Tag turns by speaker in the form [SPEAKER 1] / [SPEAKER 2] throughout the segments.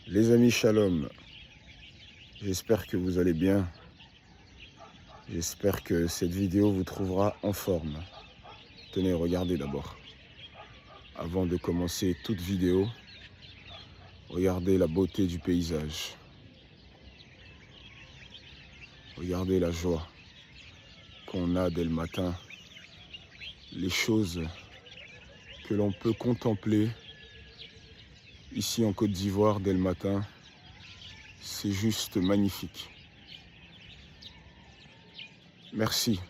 [SPEAKER 1] Les amis, shalom. J'espère que vous allez bien. J'espère que cette vidéo vous trouvera en forme. Tenez, regardez d'abord. Avant de commencer toute vidéo, regardez la beauté du paysage. Regardez la joie qu'on a dès le matin. Les choses que l'on peut contempler ici en Côte d'Ivoire dès le matin, c'est juste magnifique. Merci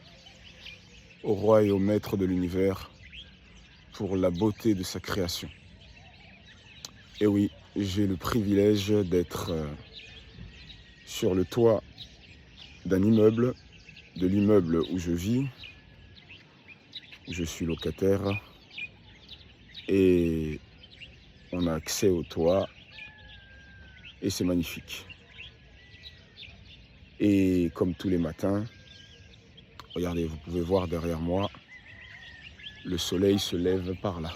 [SPEAKER 1] au roi et au maître de l'univers pour la beauté de sa création. Et oui, j'ai le privilège d'être sur le toit d'un immeuble, de l'immeuble où je vis, où je suis locataire, et on a accès au toit, et c'est magnifique. Et comme tous les matins, regardez, vous pouvez voir derrière moi, le soleil se lève par là.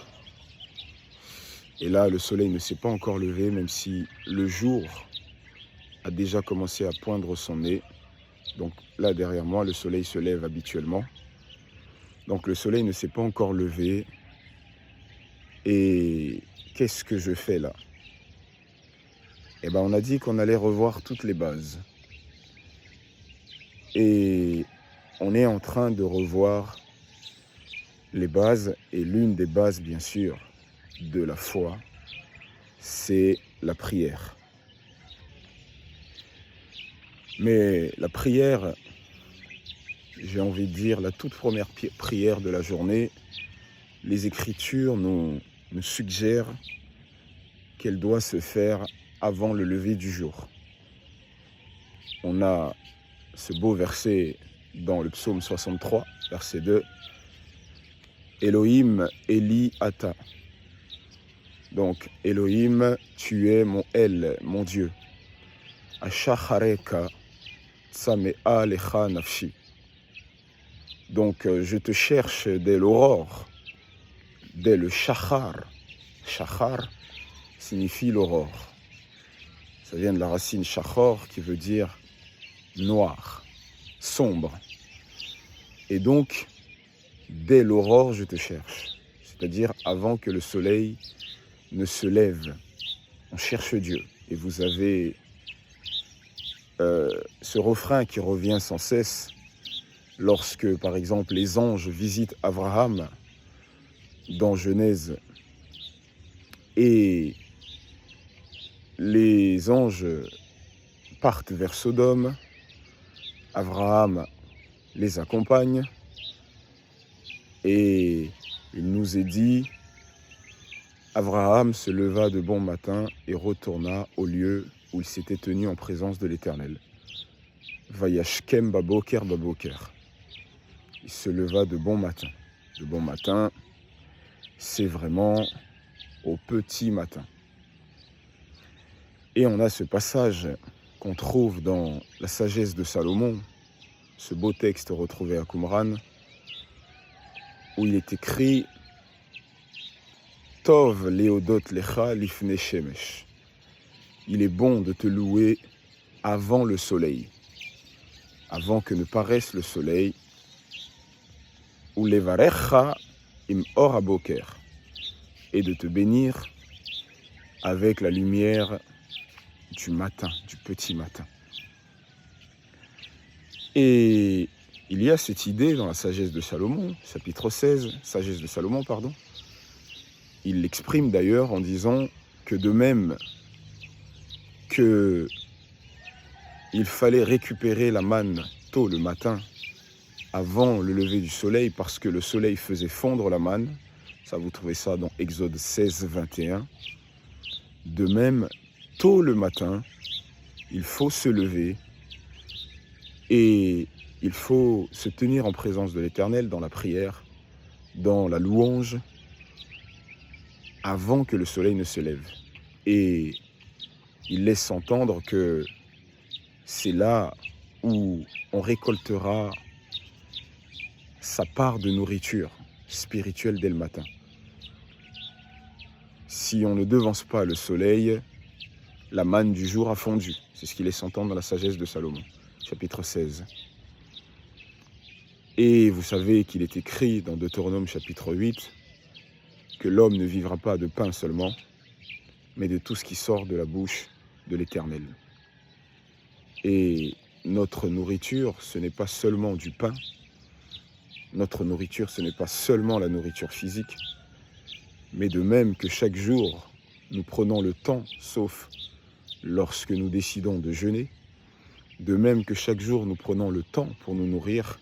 [SPEAKER 1] Et là, le soleil ne s'est pas encore levé, même si le jour a déjà commencé à poindre son nez. Donc là, derrière moi, le soleil se lève habituellement. Donc le soleil ne s'est pas encore levé. Et qu'est-ce que je fais là? Eh bien, on a dit qu'on allait revoir toutes les bases. Et on est en train de revoir les bases. Et l'une des bases, bien sûr, de la foi, c'est la prière. Mais la prière, j'ai envie de dire, la toute première prière de la journée, les Écritures nous suggèrent qu'elle doit se faire avant le lever du jour. On a ce beau verset dans le psaume 63, verset 2. Elohim Eli Ata. Donc, Elohim, tu es mon El, mon Dieu. Ashachareka Tsamea Lecha Nafshi. Donc, je te cherche dès l'aurore, dès le shachar. Shachar signifie l'aurore. Ça vient de la racine shachor qui veut dire noir, sombre. Et donc, dès l'aurore, je te cherche. C'est-à-dire avant que le soleil ne se lève. On cherche Dieu. Et vous avez ce refrain qui revient sans cesse lorsque, par exemple, les anges visitent Abraham dans Genèse. Et les anges partent vers Sodome. Abraham les accompagne. Et il nous est dit, Abraham se leva de bon matin et retourna au lieu où il s'était tenu en présence de l'Éternel. Vayashkem baboker baboker. Il se leva de bon matin. De bon matin, c'est vraiment au petit matin. Et on a ce passage qu'on trouve dans la sagesse de Salomon, ce beau texte retrouvé à Qumran, où il est écrit Tov leodot lecha lifne shemesh. Il est bon de te louer avant le soleil, avant que ne paraisse le soleil, ou levarecha im or aboker, et de te bénir avec la lumière du matin, du petit matin. Et il y a cette idée dans la sagesse de Salomon, chapitre 16, sagesse de Salomon, pardon. Il l'exprime d'ailleurs en disant que de même que il fallait récupérer la manne tôt le matin avant le lever du soleil parce que le soleil faisait fondre la manne, ça vous trouvez ça dans Exode 16, 21. De même, tôt le matin, il faut se lever et il faut se tenir en présence de l'Éternel dans la prière, dans la louange, avant que le soleil ne se lève. Et il laisse entendre que c'est là où on récoltera sa part de nourriture spirituelle dès le matin. Si on ne devance pas le soleil, La manne du jour a fondu. C'est ce qu'il laisse entendre dans la sagesse de Salomon, chapitre 16. Et vous savez qu'il est écrit dans Deutéronome chapitre 8 que l'homme ne vivra pas de pain seulement, mais de tout ce qui sort de la bouche de l'Éternel. Et notre nourriture, ce n'est pas seulement du pain. Notre nourriture, ce n'est pas seulement la nourriture physique, mais de même que chaque jour, nous prenons le temps, sauf lorsque nous décidons de jeûner, de même que chaque jour, nous prenons le temps pour nous nourrir,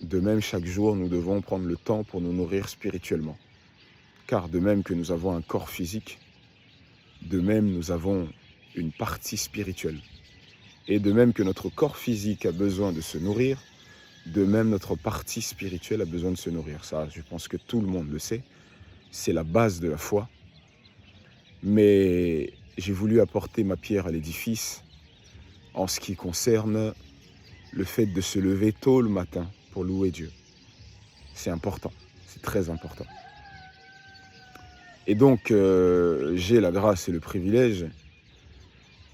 [SPEAKER 1] de même chaque jour, nous devons prendre le temps pour nous nourrir spirituellement. Car de même que nous avons un corps physique, de même nous avons une partie spirituelle. Et de même que notre corps physique a besoin de se nourrir, de même notre partie spirituelle a besoin de se nourrir. Ça, je pense que tout le monde le sait. C'est la base de la foi. Mais j'ai voulu apporter ma pierre à l'édifice en ce qui concerne le fait de se lever tôt le matin pour louer Dieu. C'est important, c'est très important. Et donc, j'ai la grâce et le privilège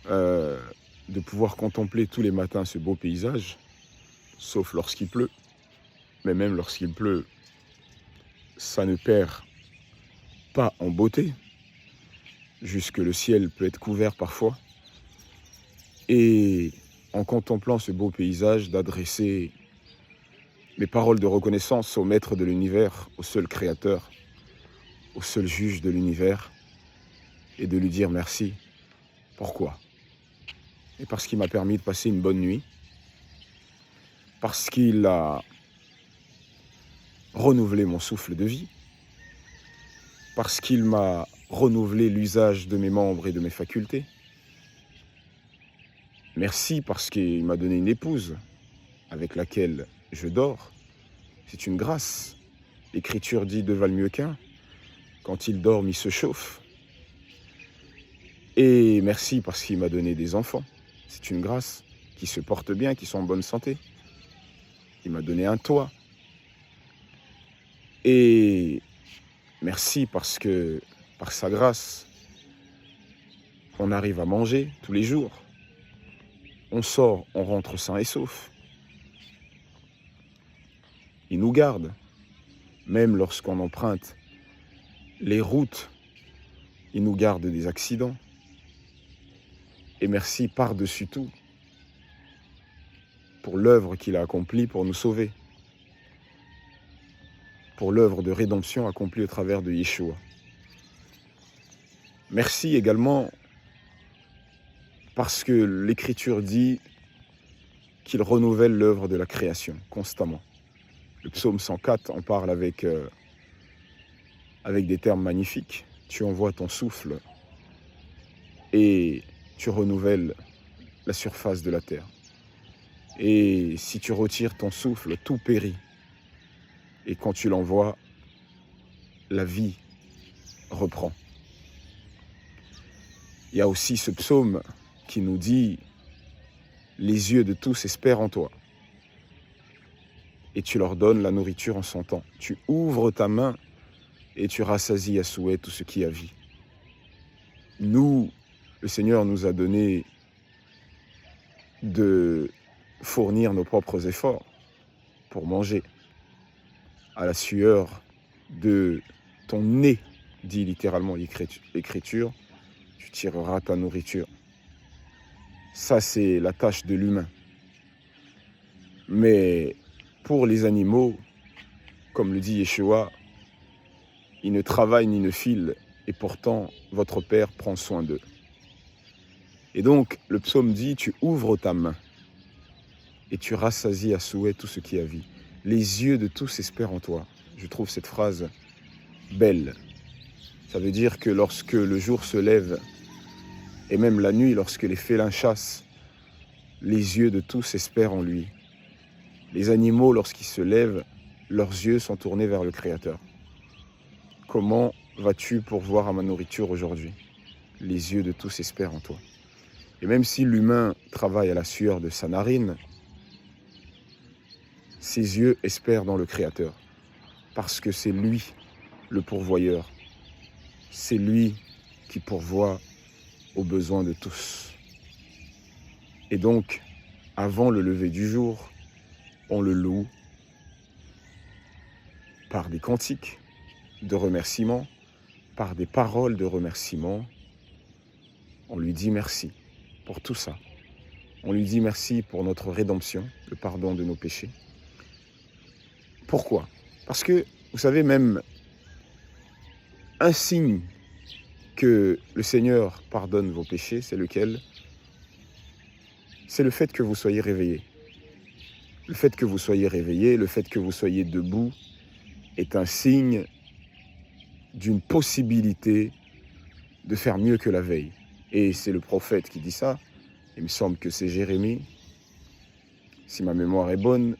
[SPEAKER 1] de pouvoir contempler tous les matins ce beau paysage, sauf lorsqu'il pleut. Mais même lorsqu'il pleut, ça ne perd pas en beauté, jusque le ciel peut être couvert parfois. Et en contemplant ce beau paysage, d'adresser mes paroles de reconnaissance au maître de l'univers, au seul créateur, au seul juge de l'univers, et de lui dire merci. Pourquoi ? Et parce qu'il m'a permis de passer une bonne nuit, parce qu'il a renouvelé mon souffle de vie, parce qu'il m'a renouvelé l'usage de mes membres et de mes facultés. Merci parce qu'il m'a donné une épouse avec laquelle je dors. C'est une grâce. L'Écriture dit deux valent mieux qu'un. Quand il dort, il se chauffe. Et merci parce qu'il m'a donné des enfants. C'est une grâce, qui se portent bien, qui sont en bonne santé. Il m'a donné un toit. Et merci parce que, par sa grâce, on arrive à manger tous les jours. On sort, on rentre sain et sauf. Il nous garde, même lorsqu'on emprunte les routes, il nous garde des accidents. Et merci par-dessus tout pour l'œuvre qu'il a accomplie pour nous sauver, pour l'œuvre de rédemption accomplie au travers de Yeshua. Merci également parce que l'Écriture dit qu'il renouvelle l'œuvre de la création constamment. Le psaume 104 en parle avec des termes magnifiques. Tu envoies ton souffle et tu renouvelles la surface de la terre. Et si tu retires ton souffle, tout périt. Et quand tu l'envoies, la vie reprend. Il y a aussi ce psaume qui nous dit « Les yeux de tous espèrent en toi. » Et tu leur donnes la nourriture en son temps. Tu ouvres ta main et tu rassasies à souhait tout ce qui a vie. Nous, le Seigneur nous a donné de fournir nos propres efforts pour manger. À la sueur de ton nez, dit littéralement l'Écriture, tu tireras ta nourriture. Ça, c'est la tâche de l'humain. Mais pour les animaux, comme le dit Yeshua, ils ne travaillent ni ne filent, et pourtant votre Père prend soin d'eux. Et donc, le psaume dit, tu ouvres ta main et tu rassasies à souhait tout ce qui a vie. Les yeux de tous espèrent en toi. Je trouve cette phrase belle. Ça veut dire que lorsque le jour se lève, et même la nuit, lorsque les félins chassent, les yeux de tous espèrent en lui. Les animaux, lorsqu'ils se lèvent, leurs yeux sont tournés vers le Créateur. Comment vas-tu pourvoir à ma nourriture aujourd'hui ? Les yeux de tous espèrent en toi. Et même si l'humain travaille à la sueur de sa narine, ses yeux espèrent dans le Créateur, parce que c'est lui le pourvoyeur. C'est lui qui pourvoit aux besoins de tous. Et donc, avant le lever du jour, on le loue par des cantiques de remerciement, par des paroles de remerciement. On lui dit merci pour tout ça. On lui dit merci pour notre rédemption, le pardon de nos péchés. Pourquoi? Parce que, vous savez, même un signe que le Seigneur pardonne vos péchés, c'est lequel? C'est le fait que vous soyez réveillés. Le fait que vous soyez réveillés, le fait que vous soyez debout est un signe d'une possibilité de faire mieux que la veille. Et c'est le prophète qui dit ça. Il me semble que c'est Jérémie. Si ma mémoire est bonne,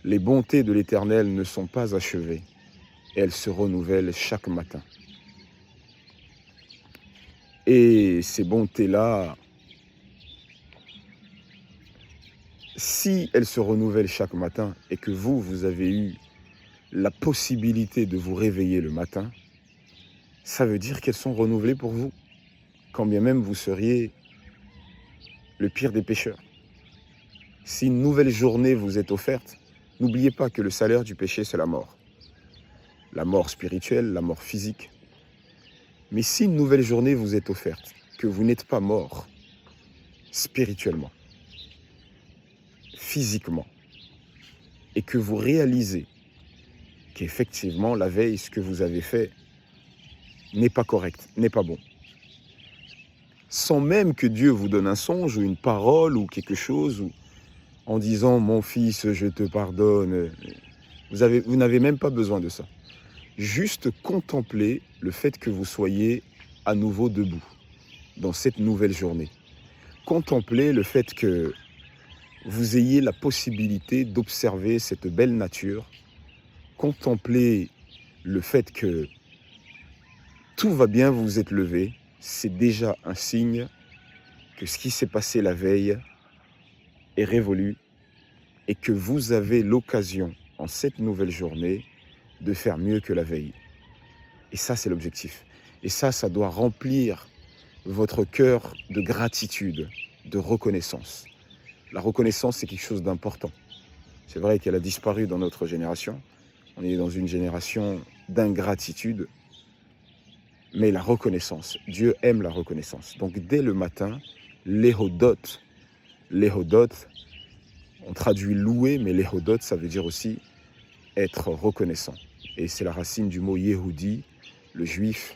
[SPEAKER 1] les bontés de l'Éternel ne sont pas achevées. Elles se renouvellent chaque matin. Et ces bontés-là, si elles se renouvellent chaque matin et que vous avez eu la possibilité de vous réveiller le matin, ça veut dire qu'elles sont renouvelées pour vous, quand bien même vous seriez le pire des pécheurs. Si une nouvelle journée vous est offerte, n'oubliez pas que le salaire du péché, c'est la mort. La mort spirituelle, la mort physique. Mais si une nouvelle journée vous est offerte, que vous n'êtes pas mort spirituellement, physiquement, et que vous réalisez qu'effectivement, la veille, ce que vous avez fait n'est pas correct, n'est pas bon, sans même que Dieu vous donne un songe ou une parole ou quelque chose, ou en disant « Mon fils, je te pardonne », vous n'avez même pas besoin de ça. Juste contempler le fait que vous soyez à nouveau debout dans cette nouvelle journée. Contemplez le fait que vous ayez la possibilité d'observer cette belle nature. Contemplez le fait que tout va bien, vous vous êtes levé. C'est déjà un signe que ce qui s'est passé la veille est révolu et que vous avez l'occasion, en cette nouvelle journée, de faire mieux que la veille. Et ça, c'est l'objectif. Et ça doit remplir votre cœur de gratitude, de reconnaissance. La reconnaissance, c'est quelque chose d'important. C'est vrai qu'elle a disparu dans notre génération. On est dans une génération d'ingratitude. Mais la reconnaissance, Dieu aime la reconnaissance. Donc dès le matin, l'éhodot, on traduit louer, mais l'éhodot, ça veut dire aussi être reconnaissant. Et c'est la racine du mot Yehudi, le juif,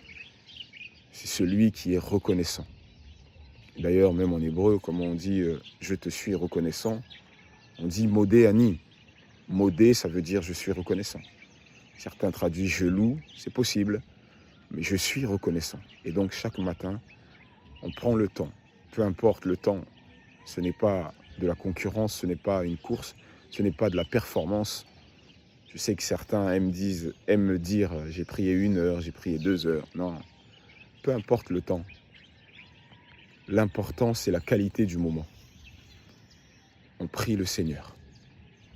[SPEAKER 1] c'est celui qui est reconnaissant. D'ailleurs, même en hébreu, comme on dit « je te suis reconnaissant », on dit « modé ani ». Modé, ça veut dire « je suis reconnaissant ». Certains traduisent « je loue », c'est possible, mais je suis reconnaissant. Et donc, chaque matin, on prend le temps. Peu importe le temps, ce n'est pas de la concurrence, ce n'est pas une course, ce n'est pas de la performance. Je sais que certains aiment me dire « j'ai prié 1 heure, j'ai prié 2 heures ». Non, peu importe le temps. L'important, c'est la qualité du moment. On prie le Seigneur.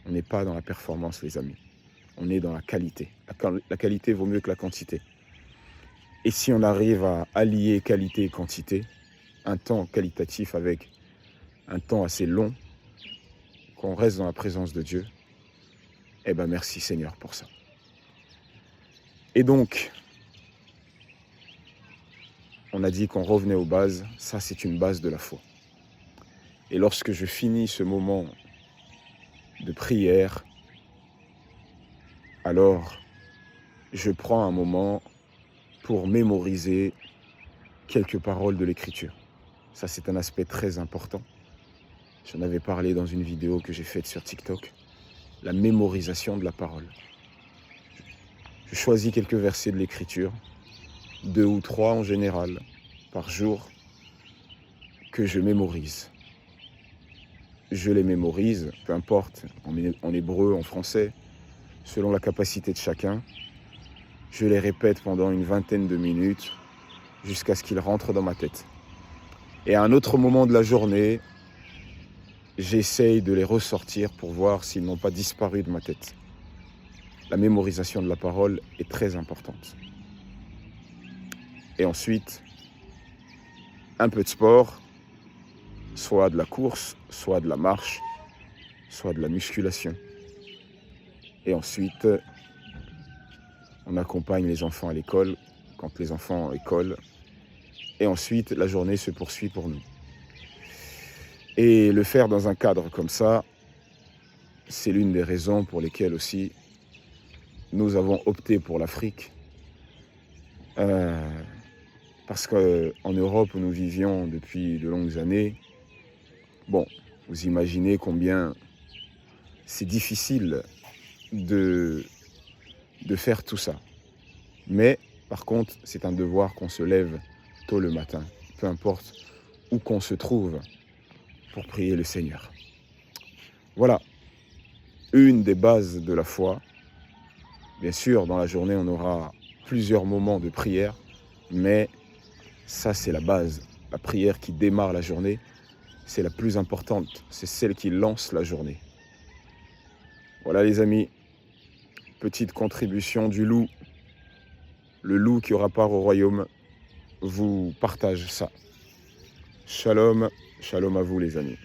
[SPEAKER 1] On n'est pas dans la performance, les amis. On est dans la qualité. La qualité vaut mieux que la quantité. Et si on arrive à allier qualité et quantité, un temps qualitatif avec un temps assez long, qu'on reste dans la présence de Dieu, eh bien merci Seigneur pour ça. Et donc, on a dit qu'on revenait aux bases, ça c'est une base de la foi. Et lorsque je finis ce moment de prière, alors je prends un moment pour mémoriser quelques paroles de l'Écriture. Ça c'est un aspect très important. J'en avais parlé dans une vidéo que j'ai faite sur TikTok. La mémorisation de la parole. Je choisis quelques versets de l'Écriture, 2 ou 3 en général, par jour, que je mémorise. Je les mémorise, peu importe, en hébreu, en français, selon la capacité de chacun. Je les répète pendant une vingtaine de minutes, jusqu'à ce qu'ils rentrent dans ma tête. Et à un autre moment de la journée, j'essaye de les ressortir pour voir s'ils n'ont pas disparu de ma tête. La mémorisation de la parole est très importante. Et ensuite, un peu de sport, soit de la course, soit de la marche, soit de la musculation. Et ensuite, on accompagne les enfants à l'école, quand les enfants écolent. Et ensuite, la journée se poursuit pour nous. Et le faire dans un cadre comme ça, c'est l'une des raisons pour lesquelles aussi nous avons opté pour l'Afrique. Parce qu'en Europe où nous vivions depuis de longues années, bon, vous imaginez combien c'est difficile de faire tout ça. Mais par contre, c'est un devoir qu'on se lève tôt le matin, peu importe où qu'on se trouve, pour prier le Seigneur. Voilà, une des bases de la foi. Bien sûr, dans la journée, on aura plusieurs moments de prière, mais ça, c'est la base. La prière qui démarre la journée, c'est la plus importante. C'est celle qui lance la journée. Voilà les amis, petite contribution du loup. Le loup qui aura part au royaume vous partage ça. Shalom, shalom à vous les amis.